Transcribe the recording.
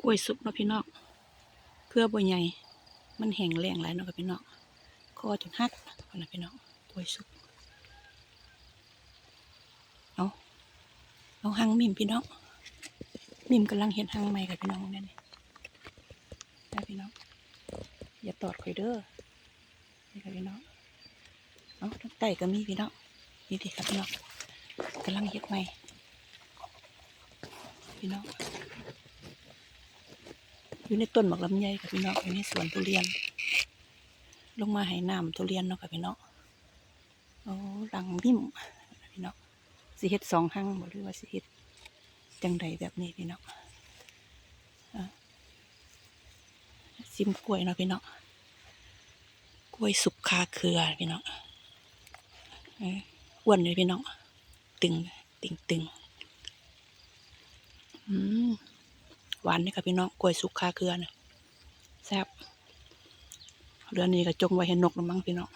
กล้วยสุกเนาะพี่น้องเพื่อบ่ใหญ่มันแห้งแล้งหลายเนาะพี่น้องคอจนหักนะพี่น้องกล้วยสุกเอาหังมิมพี่น้องมิมกำลังเห็นหังใหม่กับพี่น้องนั่นนี่ได้พี่น้องอย่าตอดข่อยเด้อนี่กับพี่น้องเอาทั้งไตก็มีพี่น้องนี่ดีครับพี่น้องกำลังเห็ดใหม่พี่น้องอยู่ในต้นหมากลำไยกับพี่น้องอยู่ในสวนทุเรียนลงมาให้น้ำทุเรียนเนาะกับพี่น้องโอ้หลังมิมพี่น้องสิเฮ็ดสองหังบ่หรือว่าสิเฮ็ดจังใดแบบนี้พี่น้องซิมกล้วยเนาะพี่น้องกล้วยสุกคาเครือพี่น้องอ้วนเลยพี่น้องตึงหวานนี่ค่ะพี่น้องกล้วยสุกคาเครือนะแซ่บเรือนนี้ก็จงไว้ให้นกละมั้งพี่น้อง